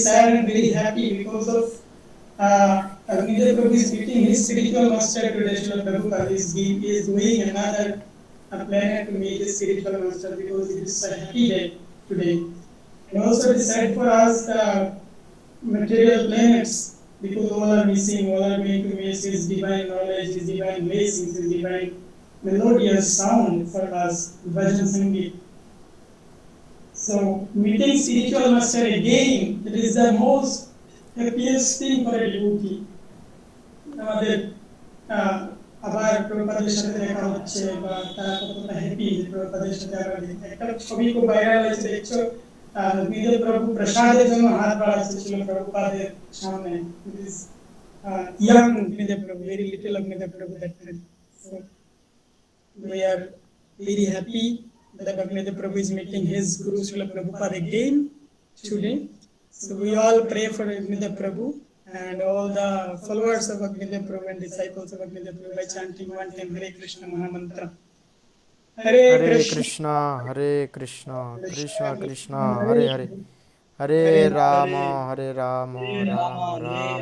sad and very happy because of Agnidev Prabhu is meeting his spiritual master today. Srila Prabhupada is going another planet to meet his spiritual master because it is a happy day today. And also it is sad for us the material planets because all are missing, all are going to miss his divine knowledge, his divine blessings, his divine melodious sound for us, Bhajan Sangeet. So meeting spiritual master again, it is the most happiest thing for a devotee. আমাদের আবার প্রভুপাদের সাথে দেখা হচ্ছে বা তারা কতটা happy প্রভুপাদের সাথে আবার একটা ছবি খুব ভাইরাল হয়েছে দেখছো নিজের প্রভু প্রসাদের জন্য হাত বাড়াচ্ছে ছিল প্রভুপাদের সামনে ইয়াং নিজের প্রভু ভেরি লিটল অফ নিজের প্রভু that time so we are very happy that Bhaktivedanta Prabhu is meeting his Guru Srila Prabhupada again today. So we all pray for Bhaktivedanta Prabhu and all the followers of Bhaktivedanta Prabhu and disciples of Bhaktivedanta Prabhu by chanting one time Hare Krishna Mahamantra. Hare Krishna, Hare Krishna, Krishna Krishna, Hare Hare. Hare Rama, Hare Rama, Rama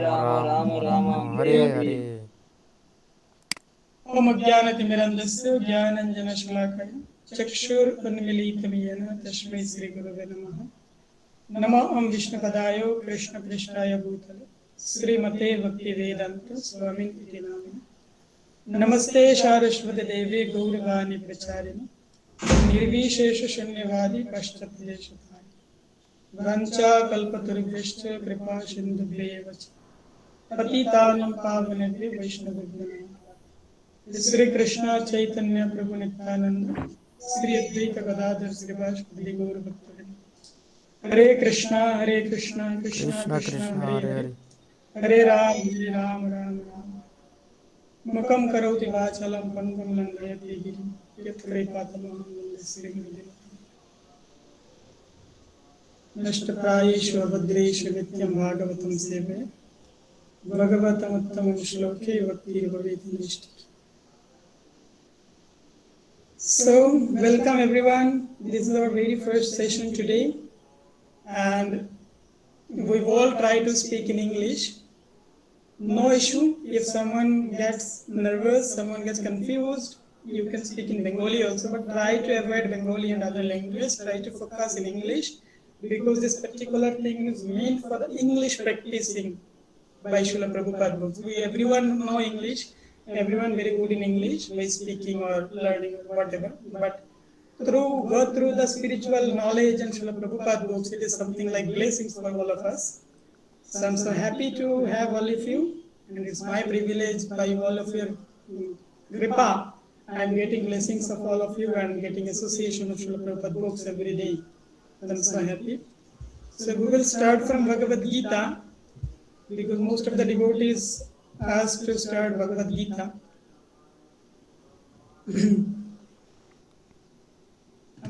Rama, Rama Hare Hare. Om Jnanatimirandasya Jnananjanashulakaya Chakshurunmilitam Yena Tasmai Sri Gurave Namaha. Namo Om Vishnupadaya Krishna Prishtaya Bhutale Srimate Bhaktivedanta Swamin Iti Namine. Namaste Saraswati Devi Gauravani Pracharine Nirvishesha Shunyavadi Pashtadeshatani Vancha Kalpatarubhyascha Kripa Sindhubhyevacha Patitanam Pavanebhyo Vaishnavabhyo. Sri Krishna Chaitanya Prabhu Nityananda Sri Advaita Gadadhar Srivasadi Gaur Bhaktavrinda. Hare Krishna, Hare Krishna, Krishna Krishna, Hare Hare. Hare Ram, Ram Ram. Mukam karoti vachalam pangam langayati girim yat kripatamaham vande Sri Gurudev. Nashtaprayeshu abhadreshu nityam bhagavatam sevaya bhagavatam uttamam shloke bhakti bhaveti nishti. So, welcome everyone. This is our very first session today, and we all try to speak in English. No issue. If someone gets nervous, someone gets confused, you can speak in Bengali also, but try to avoid Bengali and other languages. Try to focus in English because this particular thing is meant for the English practicing by Srila Prabhupada books. Everyone know English. Everyone very good in English by speaking or learning or whatever, but go through the spiritual knowledge and Srila Prabhupada books, it is something like blessings for all of us. So I'm so happy to have all of you, and it's my privilege by all of your kripa. I'm getting blessings of all of you and getting association of Srila Prabhupada books every day. And I'm so happy. So we will start from Bhagavad Gita because most of the devotees asked to start Bhagavad Gita.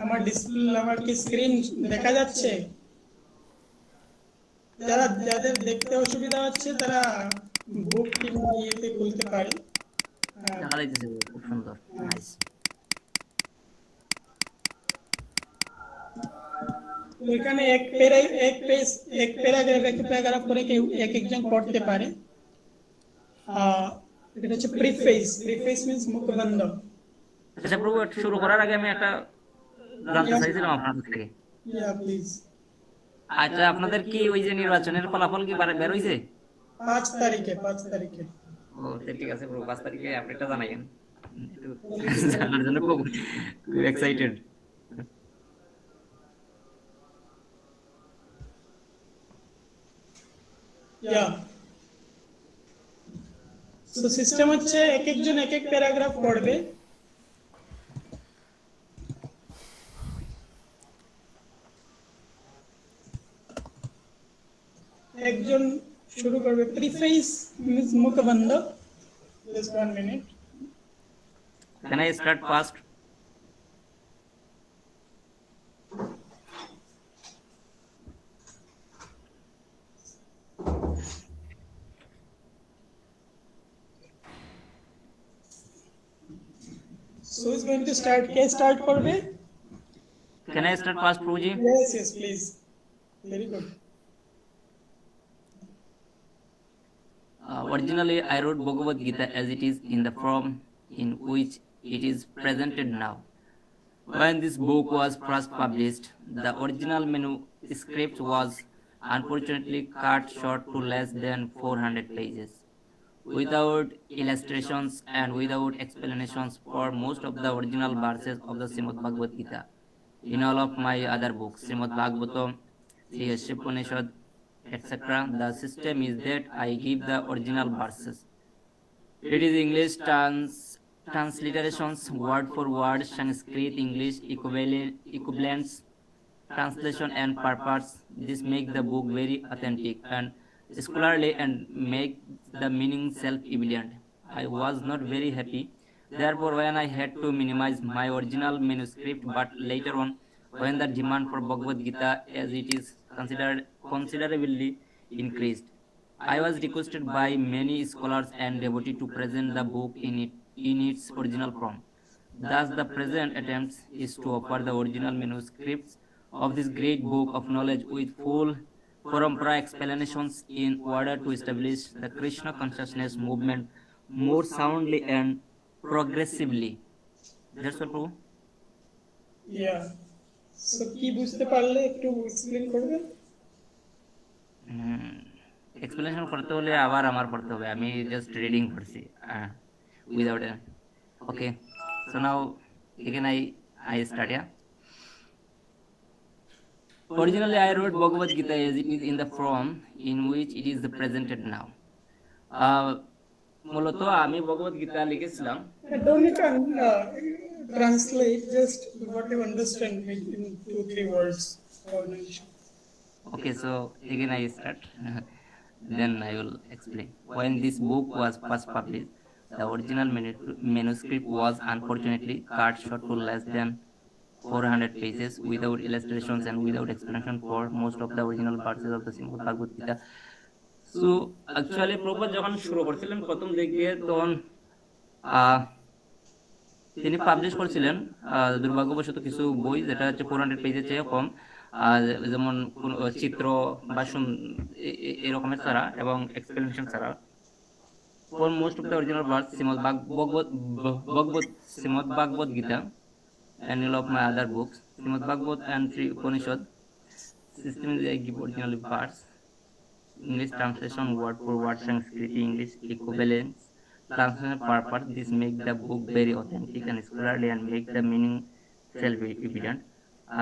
আমার display আমার কি screen দেখা যাচ্ছে? যারা যাদের দেখতে অসুবিধা হচ্ছে তারা বুক কিংবা ইয়েতে খুলতে পারে। দেখা যাচ্ছে খুব সুন্দর, নাইস। এখানে এক প্যারাগ্রাফ করে কেউ এক একজন পড়তে পারে। এটা হচ্ছে প্রিফেস। Preface means মুখবন্ধ। আচ্ছা প্রভু, শুরু করার আগে আমি একটা জানতে চাইছিলাম আপনাদের থেকে। প্লিজ। আচ্ছা, আপনাদের কি ওই যে নির্বাচনের ফলাফল কি বের হইছে? 5 তারিখে। ও ঠিক আছে প্রভু, 5 তারিখে আপডেটটা জানাইন। জানার জন্য খুব এক্সাইটেড। সো সিস্টেম হচ্ছে এক একজন এক এক প্যারাগ্রাফ পড়বে। একজন শুরু করবে। প্রিফেস মিন্স মুখবন্ধ। Just 1 minute. Can I start fast? So is going to start. Can start করবে? Can I start fast, Prabhuji? Yes, please. Very good. Originally, I wrote Bhagavad Gita as it is in the form in which it is presented now. When this book was first published, the original manuscript was unfortunately cut short to less than 400 pages. Without illustrations and without explanations for most of the original verses of the Srimad Bhagavad Gita. In all of my other books, Srimad Bhagavatam, Sri Upanishad, etc., the system is that I give the original verses. It is English transliterations, word for word, Sanskrit, English, equivalents, translation and purpose. This makes the book very authentic and scholarly and make the meaning self-evident. I was not very happy. Therefore, when I had to minimize my original manuscript, but later on, when the demand for Bhagavad Gita as it is considerably increased, I was requested by many scholars and devotees to present the book in its original form. Thus, the present attempt is to offer the original manuscripts of this great book of knowledge with full parampara explanations in order to establish the Krishna consciousness movement more soundly and progressively. That's all, Prabhu. Yeah. So কি বুঝতে পারলে একটু explain করবেন? Explanation করতে হলে আবার আমার পড়তে হবে, আমি জাস্ট রিডিং করছি উইদাউট ওকে. সো নাও এখানে I start, yeah. Originally, I wrote Bhagavad Gita as it is in the form in which it is presented now. মূলত আমি ভগবত গীতা লিখেছিলাম. Don't you can translate just what you understand in 2-3 words. Okay, so again I start. Then I will explain. When this book was first published, the original manuscript was unfortunately cut short to less than 400 pages without illustrations and without explanation for most of the original verses of the Srimad Bhagavad Gita. So actually Prabhupada যখন শুরু করেছিলেন প্রথম দিকে তখন তিনি publish করেছিলেন দুর্ভাগ্যবশত কিছু বই যেটা হচ্ছে 400 পেজের চেয়ে কম, যেমন চিত্র বা এরকমের ছাড়া এবং এক্সপ্লেনেশন ছাড়া। For most of the original verse, Srimad Bhagavad Gita and all of my other books, Srimad Bhagavad and Sri Upanishad, system is I give original verse, English translation, word for word, Sanskrit, English equivalents, translation purpose. This make the book very authentic and scholarly and make the meaning self-evident.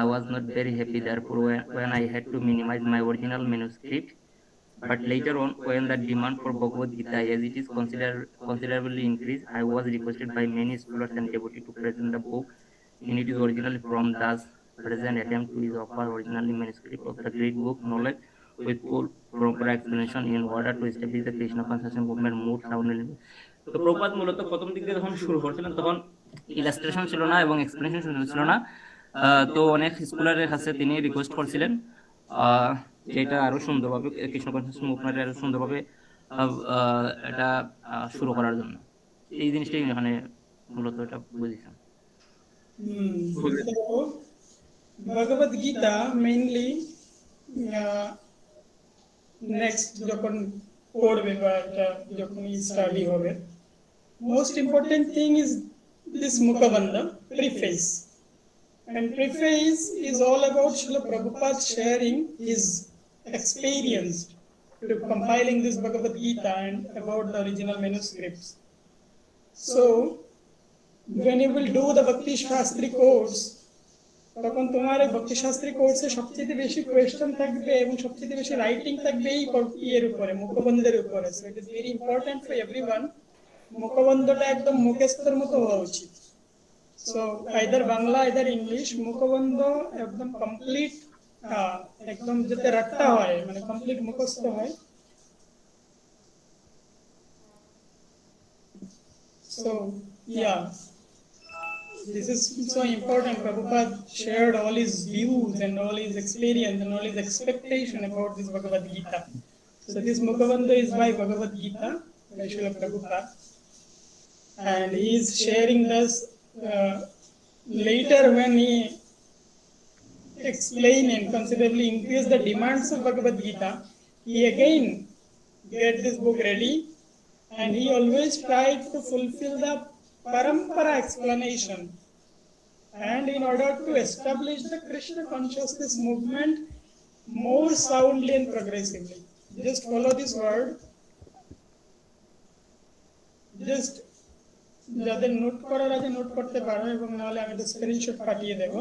I was not very happy, therefore, when I had to minimize my original manuscript. But later on, when the demand for Bhagavad Gita as it is considerably increased, I was requested by many scholars and devotees to present the book in its original form. Thus, present attempt to is offer original manuscript of the great book knowledge with full proper explanation in order to establish the Krishna consciousness movement more soundly. তো প্রপাত মূলত প্রথম দিকে যখন শুরু করছিলেন তখন illustration ছিল না এবং এক্সপ্লেনেশন ছিল না, তো অনেক স্কলারের কাছে তিনি রিকোয়েস্ট করছিলেন যেটা আরো সুন্দরভাবে কৃষ্ণ কনসিয়াস মুভমেন্ট আরো সুন্দরভাবে এটা শুরু করার জন্য। এই জিনিসটাই এখানে মূলত এটা বুঝেছিলাম। ভগবদ গীতা মেইনলি নেক্সট যখন পড়বে বা এটা যখন স্টাডি হবে, most important thing is this মুখবন্ধ preface. And preface is all about Srila Prabhupada sharing his experience to compiling this Bhagavad Gita and about the original manuscripts. So, when you will do the Bhakti Shastri course, তখন তোমার এই ভক্তি শাস্ত্রী কোর্সে সবচেয়ে বেশি question থাকবে এবং সবচেয়ে বেশি রাইটিং থাকবে এই এর উপরে, মুখবন্ধের উপরে। So it is very important for everyone. মুখবন্ধটা একদম মুখস্থের মতো হওয়া উচিত। So either Bangla either English, মুখবন্ধ একদম কমপ্লিট, একদম যাতে রাখতে হয়, মানে কমপ্লিট মুখস্থ হয়। So yeah, this is so important. Prabhupada shared all his views and all his experience and all his expectation about this Bhagavad Gita. So this Mukhabandha is by Bhagavad Gita, by Srila Prabhupada. And he is sharing this later when he explained and considerably increased the demands of Bhagavad Gita. He again get this book ready and he always tried to fulfill the parampara explanation. And in order to establish the Krishna consciousness movement more soundly and progressively, just follow this word. Just যাদের note করার আছে note করতে পারো, এবং নাহলে আমি একটা screenshot পাঠিয়ে দেব।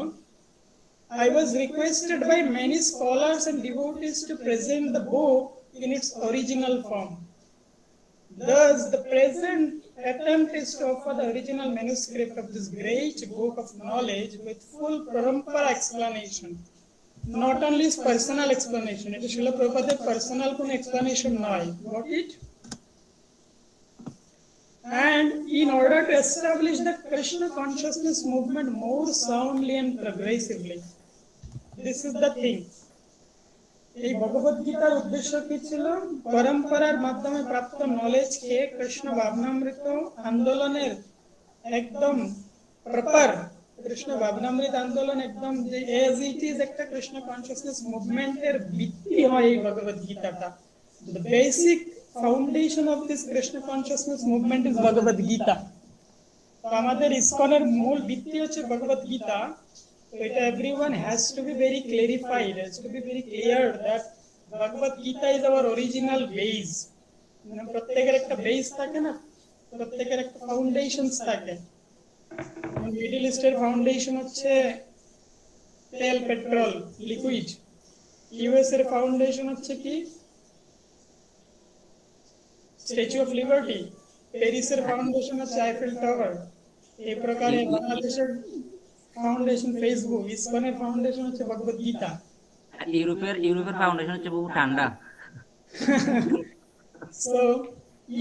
I was requested by many scholars and devotees to present the book in its original form. Thus, the present attempt is to offer the original manuscript of this great book of knowledge with full parampara explanation. Not only his personal explanation, it is Srila Prabhupada's personal explanation নয়, got it? And in order to establish the Krishna consciousness movement more soundly and progressively, this is the thing. এই ভগবদ গীতার উদ্দেশ্য কি ছিল? পরম্পরার মাধ্যমে প্রাপ্ত নলেজকে কৃষ্ণ ভাবনামৃত আন্দোলনের একদম প্রপার কৃষ্ণ ভাবনামৃত আন্দোলন একদম যে এজ ইট ইজ একটা কৃষ্ণ কনসিয়াসনেস মুভমেন্টের ভিত্তি হয় এই ভগবদ গীতাটা। The basic foundation of this Krishna consciousness movement is Bhagavad Gita. তো আমাদের ইসকনের মূল ভিত্তি হচ্ছে Bhagavad Gita. So it everyone has to be very clarified, has to be very clear that Bhagavad Gita is our original base. মানে প্রত্যেকের একটা base থাকে না, প্রত্যেকের একটা ফাউন্ডেশনস থাকে। মিডল ইস্টের ফাউন্ডেশন হচ্ছে তেল, পেট্রোল, লিকুইড। ইউএস এর ফাউন্ডেশন হচ্ছে কি? Statue of liberty. প্যারিসের ফাউন্ডেশন হচ্ছে আইফেল টাওয়ার। এই প্রকারে বাংলাদেশের ফাউন্ডেশন ফেসবুক, ইসকনের ফাউন্ডেশন হচ্ছে ভগবদ গীতা। ইউরোপের ফাউন্ডেশন হচ্ছে বহু ঠান্ডা। So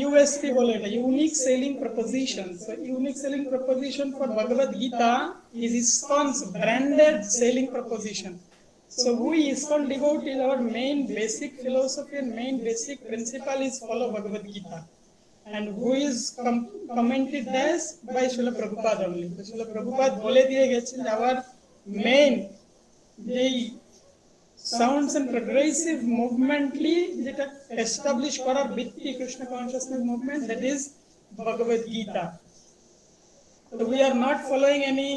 USP বলে এটা, unique selling proposition. So unique selling proposition for Bhagavad Gita is ISKCON's branded selling proposition. So who ISKCON devotee, our main basic philosophy and main basic principle is follow Bhagavad Gita. And who is commented this by Srila Prabhupada only. So Srila Prabhupada বলে দিয়ে গেছেন our main যেই sounds and progressive মুভমেন্টলি যেটা establish করার ভিত্তি Krishna consciousness movement, that is Bhagavad Gita. So we are not following any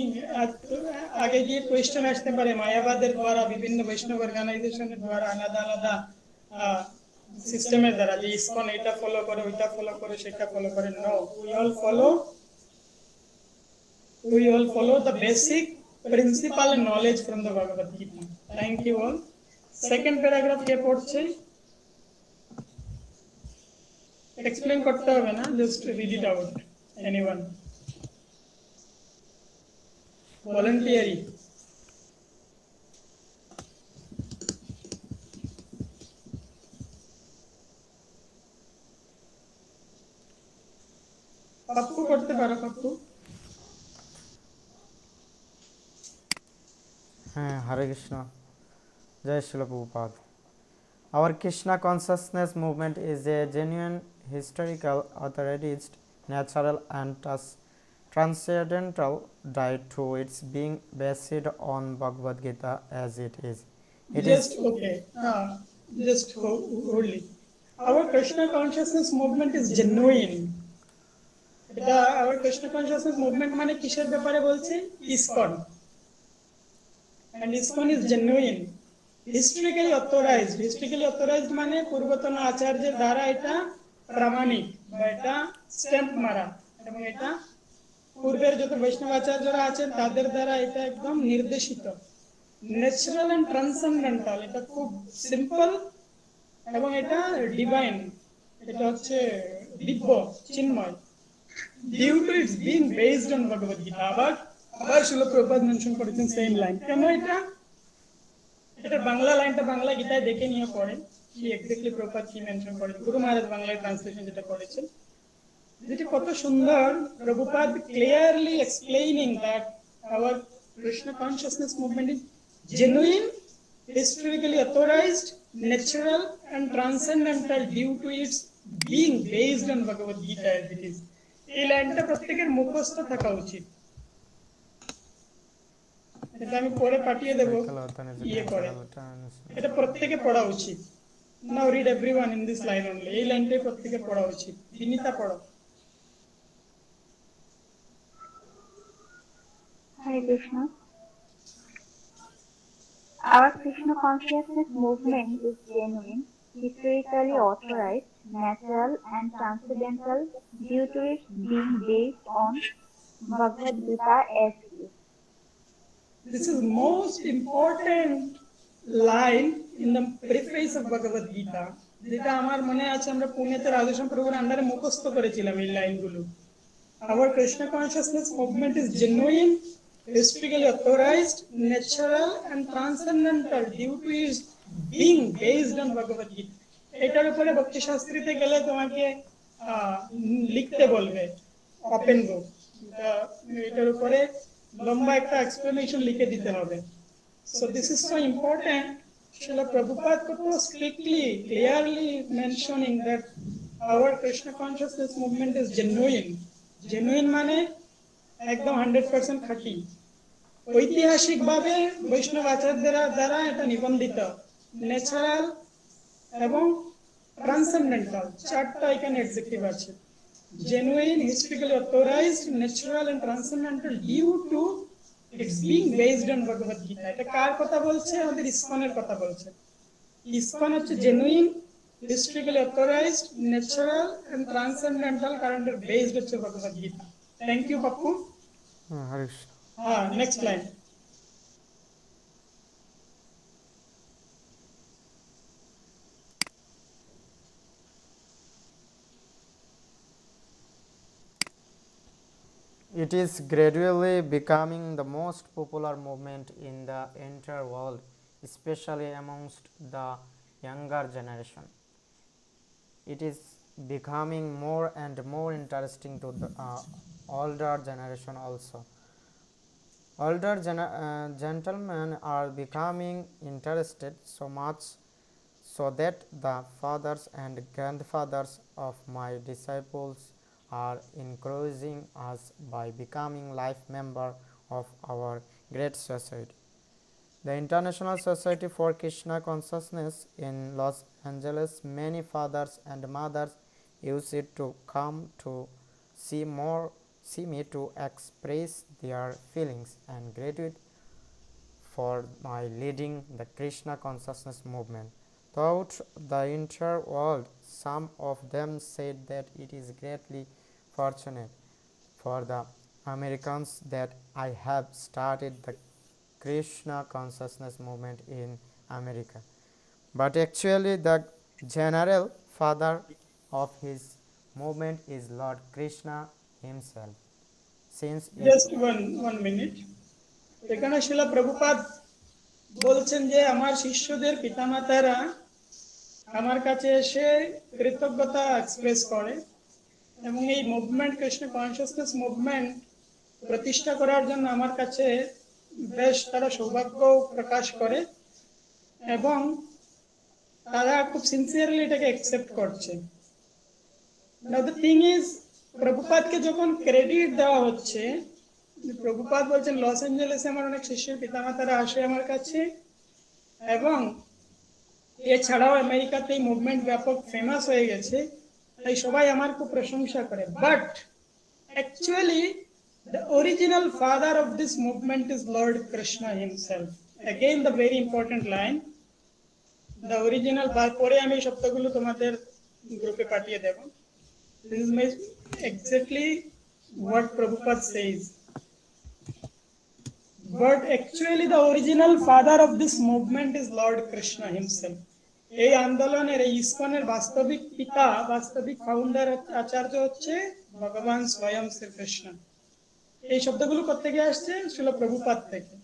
আগে গিয়ে question আসতে পারে মায়াবাদের দ্বারা, বিভিন্ন বৈষ্ণব অর্গানাইজেশনের দ্বারা, আলাদা আলাদা সিস্টেমের দ্বারা, যে ইসকন এটা ফলো করে, ওইটা ফলো করে, সেটা ফলো করে। No, we all follow the basic principle and knowledge from the Bhagavad Gita. Thank you all. Second paragraph কে পড়ছে? এক্সপ্লেইন করতে হবে না, just read it out. Anyone? Voluntary? Pappu করতে পারো? পাপ্পু? হ্যাঁ, হরে কৃষ্ণ, জয় Srila Prabhupada. Our Krishna consciousness movement is a genuine, historical, authorized, natural, and transcendental right to its being based on Bhagavad Gita as it is. Just okay. Just hold it. Our Krishna consciousness movement is genuine. এটা our Krishna consciousness movement মানে কিসের ব্যাপারে বলছে? ISKCON. And ISKCON is genuine. Historically authorized মানে পূর্বতন আচার্যের দ্বারা এটা প্রামাণিক বা এটা স্ট্যাম্প মারা, এবং এটা পূর্বের যত বৈষ্ণব আচার্যরা আছেন তাদের দ্বারা এটা একদম নির্দেশিত। ন্যাচারাল এন্ড ট্রান্সেন্ডেন্টাল, এটা খুব সিম্পল, এবং এটা ডিভাইন, এটা হচ্ছে দিব্য, চিন্ময়। Due to its being based on Bhagavad Gita. আবার শিলা প্রভুপাদ মেনশন করেছেন সেম লাইন। কেন এটা বাংলা লাইনটা বাংলা গীতায় দেখে নিয়ে পড়েন কি এক্স্যাক্টলি প্রভুপাদ কি মেনশন করেছেন। গুরু মহারাজ বাংলায় ট্রান্সলেশন যেটা করেছেন, যেটা কত সুন্দর। Prabhupada clearly explaining that our Krishna consciousness movement is genuine, historically authorized, natural, and transcendental due to its being based on Bhagavad Gita as it is. এই লাইনটা প্রত্যেকের মুখস্থ থাকা উচিত। এটা আমি পরে পাঠিয়ে দেব, ইয়ে করে এটা প্রত্যেকে পড়া উচিত। Now read everyone in this line only, এই লাইনটাই প্রত্যেকের পড়া উচিত। বিনীতা পড়ো। Hare Krishna. Our Krishna consciousness movement is genuine, historically authorized, natural, and transcendental due to its being based on Bhagavad Gita as is. This is most important line in the preface of Bhagavad Gita, যেটা আমার মনে আছে আমরা পুনেতে রাধেশ্যাম প্রভুর আন্ডারে মুখস্থ করেছিলাম এই লাইনগুলো। Our Krishna consciousness movement is genuine, historically authorized, natural, and transcendental due to its being based on Bhagavad Gita. এটার উপরে ভক্তি শাস্ত্রীতে গেলে তোমাকে লিখতে বলবে ওপেন বুক, এটার উপরে লম্বা একটা এক্সপ্লেনেশন লিখে দিতে হবে। So this is so important. Srila Prabhupada was strictly, clearly mentioning that our Krishna consciousness movement is genuine. Genuine মানে একদম 100% খাঁটি। ঐতিহাসিক ভাবে বৈষ্ণব আচার্যদের দ্বারা এটা নিবন্ধিত, ন্যাচারাল এবং ট্রান্সেন্ডেন্টাল, চারটা এখানে অ্যাডজেক্টিভ আছে। genuine, historically authorized, natural and transcendental due to its being based on Bhagavad Gita. এটা কার কথা বলছে? আমাদের ইসকনের কথা বলছে। ইসকন হচ্ছে genuine, historically authorized, natural and transcendental, কারণ এর বেসড হচ্ছে ভগবদ গীতা। Thank you Pappu. হরে কৃষ্ণ। হ্যাঁ, next line. It is gradually becoming the most popular movement in the entire world, especially amongst the younger generation. It is becoming more and more interesting to the older generation also. Older gentlemen are becoming interested so much so that the fathers and grandfathers of my disciples are encouraging us by becoming life member of our great society. The International Society for Krishna Consciousness in Los Angeles, many fathers and mothers use it to come to see me to express their feelings and gratitude for my leading the Krishna consciousness movement. Throughout the entire world, some of them said that it is greatly fortunate for the Americans that I have started the Krishna consciousness movement in America. But actually the general father of his movement is Lord Krishna himself. Since just one minute, এখানে শিলা প্রভুপাদ বলছেন যে আমার শিষ্যদের পিতামাতারা আমার কাছে এসে কৃতজ্ঞতা express করে এবং এই মুভমেন্ট কৃষ্ণ কনসিয়াসনেস মুভমেন্ট প্রতিষ্ঠা করার জন্য আমার কাছে বেশ তারা সৌভাগ্য প্রকাশ করে এবং তারা খুব সিনসিয়ারলি এটাকে অ্যাকসেপ্ট করছে। নাও দ্য থিং ইজ, প্রভুপাদকে যখন ক্রেডিট দেওয়া হচ্ছে, প্রভুপাদ বলছেন লস অ্যাঞ্জেলেসে আমার অনেক শিষ্যের পিতামাতারা আসে আমার কাছে এবং এছাড়াও আমেরিকাতে এই মুভমেন্ট ব্যাপক ফেমাস হয়ে গেছে, তাই সবাই আমার খুব প্রশংসা করে। But actually the original father of this movement is Lord Krishna himself. Again the very important line, the original, পরে আমি শব্দগুলো তোমাদের গ্রুপে পাঠিয়ে দেব। This is exactly what Prabhupada says. But actually the original father of this movement is Lord Krishna himself. এই আন্দোলনের, এই ইসকনের বাস্তবিক পিতা, বাস্তবিক ফাউন্ডার আচার্য হচ্ছে ভগবান স্বয়ং শ্রীকৃষ্ণ। এই শব্দগুলো কোত্থেকে আসছে? ছিল প্রভুপাদ থেকে।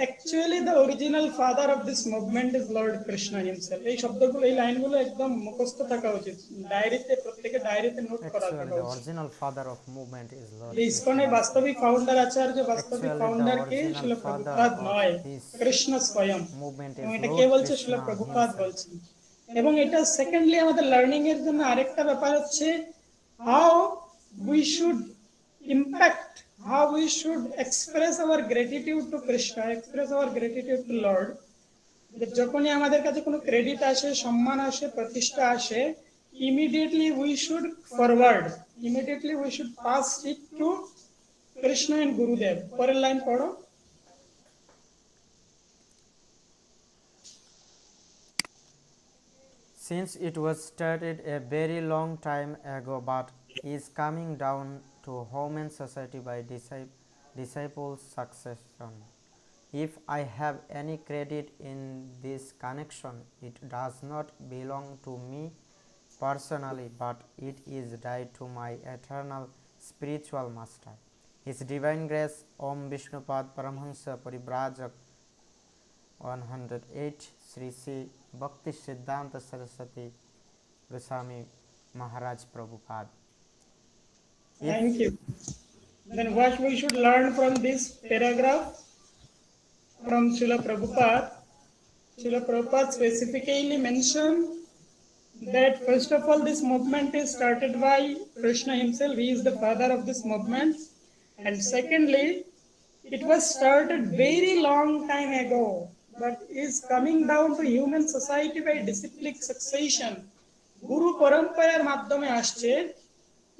Actually the original father of this movement is Lord Krishna himself. এই শব্দগুলো, এই লাইনগুলো একদম মুখস্থ থাকা উচিত, ডায়েরিতে, প্রত্যেকটা ডায়েরিতে নোট করা actually থাকা the উচিত। original father of movement is Lord এই ইসকনের বাস্তবিক ফাউন্ডার আচার্য, বাস্তবিক ফাউন্ডার কে? ছিল প্রভুপাদ নয়, কৃষ্ণ স্বয়ং। movement এবং is এটা Lord কে বলছে? ছিল Krishna প্রভুপাদ himself. বলছেন। এবং এটা সেকেন্ডলি আমাদের লার্নিং এর জন্য আরেকটা ব্যাপার হচ্ছে how we should impact, how we should express our gratitude to Krishna, express our gratitude to Lord যে যখনই আমাদের কাছে কোনো ক্রেডিট আসে, সম্মান আসে, প্রতিষ্ঠা আসে, immediately we should forward, immediately we should pass it to Krishna and Gurudev. পরের লাইন পড়ো। Since it was started a very long time ago but is coming down to human society by disciples' succession. If I have any credit in this connection, it does not belong to me personally, but it is tied to my eternal spiritual master. His divine grace, Om Vishnupad Paramhansa Parivrajak 108, Sri Sri Bhakti Siddhanta Saraswati Goswami Maharaj Prabhupada. Thank you. Then what we should learn from this paragraph from Srila Prabhupada? Srila Prabhupada specifically mentioned that first of all this movement is started by Krishna himself. He is the father of this movement. And secondly, it was started very long time ago, but is coming down to human society by disciplic succession. গুরু পরম্পরার মাধ্যমে আসছে।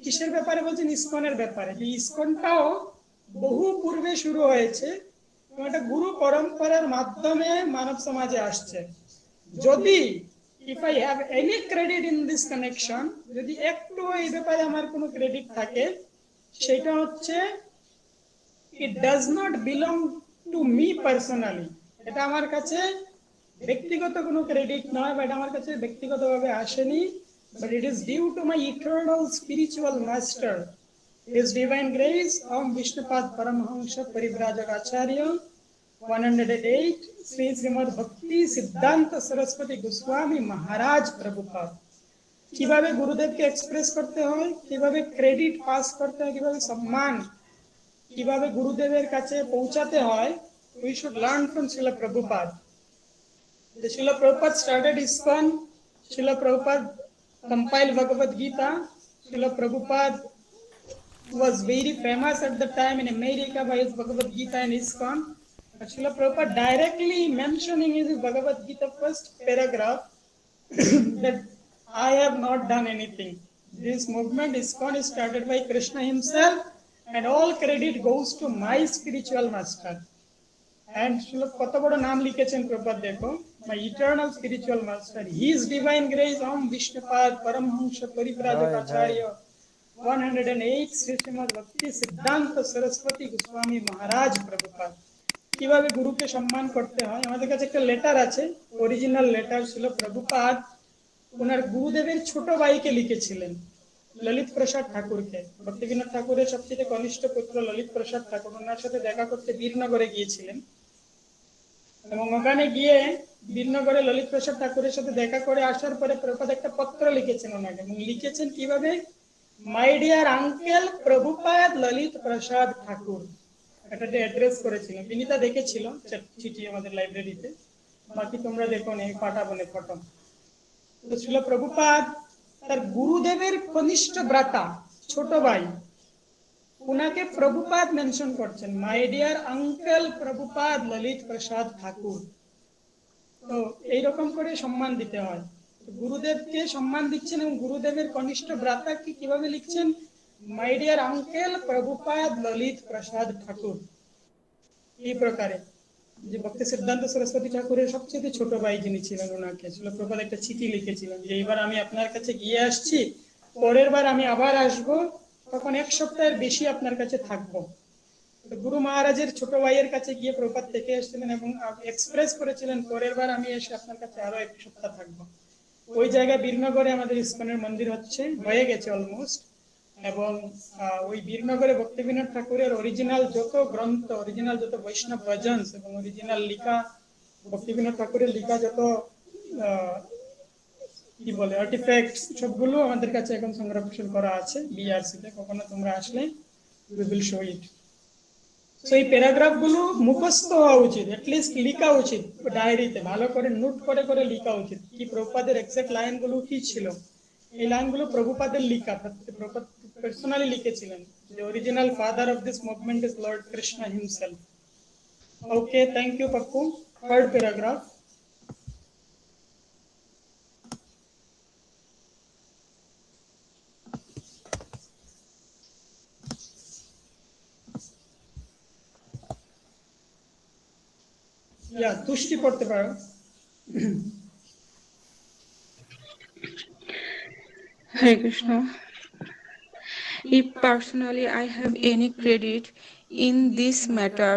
কিসের ব্যাপারে বলছেন? ইসকনের ব্যাপারে। যে ইসকনটাও বহু পূর্বে শুরু হয়েছে এবং এটা গুরু পরম্পরার মাধ্যমে মানব সমাজে আসছে। যদি if I have any credit in this connection, যদি একটু এই ব্যাপারে আমার কোনো ক্রেডিট থাকে, সেটা হচ্ছে it does not belong to me personally. এটা আমার কাছে ব্যক্তিগত কোনো ক্রেডিট নয়, বা এটা আমার কাছে ব্যক্তিগতভাবে আসেনি, but it is due to my eternal spiritual master, His divine grace, Om Vishnupad Paramahamsa Parivrajak Acharya 108, Sri Srimad Bhakti Siddhanta Saraswati Goswami Maharaj Prabhupada. কিভাবে গুরুদেবকে এক্সপ্রেস করতে হয়, কিভাবে ক্রেডিট পাস করতে হয়, কিভাবে সম্মান, কিভাবে গুরুদেবের কাছে পৌঁছাতে হয়, we should learn from Srila Prabhupada. The Srila Prabhupada started ISKCON. Srila Prabhupada compiled Bhagavad Gita. Srila Prabhupada was very famous at the time in America by his Bhagavad Gita and ISKCON. But Srila Prabhupada directly mentioning in his Bhagavad Gita first paragraph that I have not done anything. This movement ISKCON is started by Krishna himself, and all credit goes to my spiritual master. And কত বড় নাম লিখেছেন প্রভুপাদ দেখো, my eternal spiritual master, his divine grace, Om Vishnupad Paramhamsa Parivrajak Acharya 108, Sri Srimad Bhakti Siddhanta Saraswati Goswami Maharaj Prabhupada. কিভাবে গুরুকে সম্মান করতে হয়, আমাদের কাছে একটা লেটার আছে, অরিজিনাল লেটার ছিল প্রভুপাদ ওনার গুরুদেবের ছোট ভাইকে লিখেছিলেন, ললিত প্রসাদ ঠাকুরকে। ভক্তিবিনোদ ঠাকুরের সবচেয়ে কনিষ্ঠ পুত্র ললিত প্রসাদ ঠাকুর ওনার সাথে দেখা করতে বীরনগরে গিয়েছিলেন, এবং ওখানে গিয়ে বীরনগরে ললিত প্রসাদ ঠাকুরের সাথে দেখা করে আসার পরে প্রভুপাদ একটা পত্র লিখেছেন ওনাকে, এবং লিখেছেন কিভাবে, my dear uncle Prabhupada Lalit Prasad Thakur, একটা অ্যাড্রেস করেছিলেন। বিনীতা দেখেছিল চিঠি আমাদের লাইব্রেরিতে, বাকি তোমরা দেখো নি, পাঠাবো না ফটো। তো ছিল প্রভুপাদ তার গুরুদেবের কনিষ্ঠ ভ্রাতা, ছোট ভাই, উনাকে প্রভুপাদ মেনশন করছেন, my dear uncle Prabhupada Lalit Prasad Thakur. তো এইরকম করে সম্মান দিতে হয়। গুরুদেবকে সম্মান দিচ্ছেন এবং গুরুদেবের কনিষ্ঠ ভ্রাতাকে কিভাবে লিখছেন, my dear uncle Prabhupada Lalit Prasad Thakur. এই প্রকারে যে ভক্তি সিদ্ধান্ত সরস্বতী ঠাকুরের সবচেয়ে ছোট ভাই যিনি ছিলেন, ওনাকে প্রভুপাদ একটা চিঠি লিখেছিলেন যে এইবার আমি আপনার কাছে গিয়ে আসছি, পরের বার আমি আবার আসবো, তখন এক সপ্তাহের বেশি আপনার কাছে থাকবো। গুরু মহারাজের ছোট ভাইয়ের কাছে গিয়ে প্রভুপাদ থেকে এসেছিলেন এবং এক্সপ্রেস করেছিলেন পরের বার আমি এসে আপনার কাছে আরো এক সপ্তাহ থাকবো। ওই জায়গায় বীরনগরে আমাদের ইসকনের মন্দির হয়ে গেছে অলমোস্ট, এবং ওই বীরনগরে ভক্তিবিনোদ ঠাকুরের অরিজিনাল যত গ্রন্থ, অরিজিনাল যত বৈষ্ণব ভজন এবং অরিজিনাল লিখা ভক্তিবিনোদ ঠাকুরের লিখা যত কি বলে আর্টিফ্যাক্টস, সবগুলো আমাদের কাছে এখন সংরক্ষণ করা আছে বিআরসি তে। কখনো তোমরা আসলে we will show it. So এই প্যারাগ্রাফ গুলো মুখস্থ হওয়া উচিত, অ্যাটলিস্ট লিখা উচিত ডায়েরিতে, ভালো করে নোট করে করে লিখা উচিত কি প্রভুপাদের এক্সাক্ট লাইন গুলো কি ছিল। এই লাইনগুলো প্রভুপাদের লিখা, প্রভুপাদ পার্সোনালি লিখেছিলেন। The original father of this movement is Lord Krishna himself. Okay, thank you, Pappu. Third paragraph. তুষ্টি পড়তে পারো। Hare Krishna. If personally I have any credit in this matter,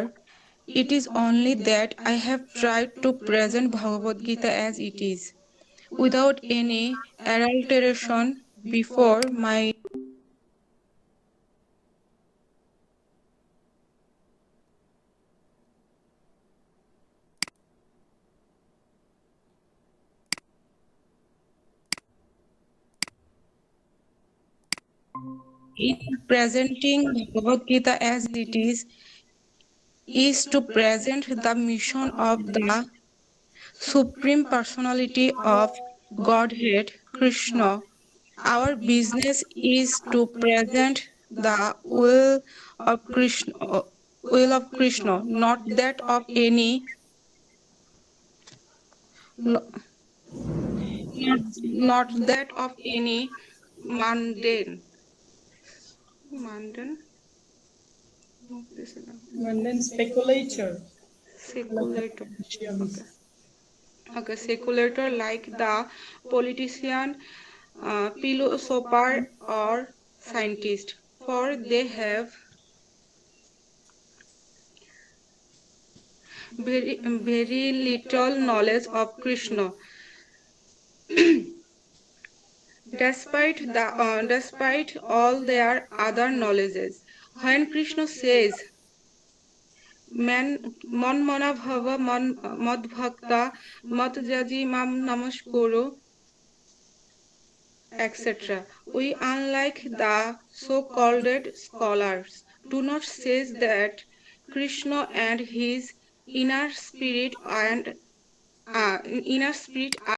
it is only that I have tried to present Bhagavad Gita as it is, without any adulteration before my in presenting Bhagavad Gita as it is to present the mission of the Supreme Personality of Godhead, Krishna. Our business is to present the will of Krishna, not that of any, not, not that of any mundane. Mundane? No, this is not. Mundane speculator. Seculator. Okay, seculator like the politician, philosopher, or scientist, for they have very little knowledge of Krishna. Despite all their other knowledges, when Krishna says, "Man mana bhava mad bhakta mat jaji mam namaskuru," etc., we, unlike the so-called scholars, do not say that Krishna and his inner spirit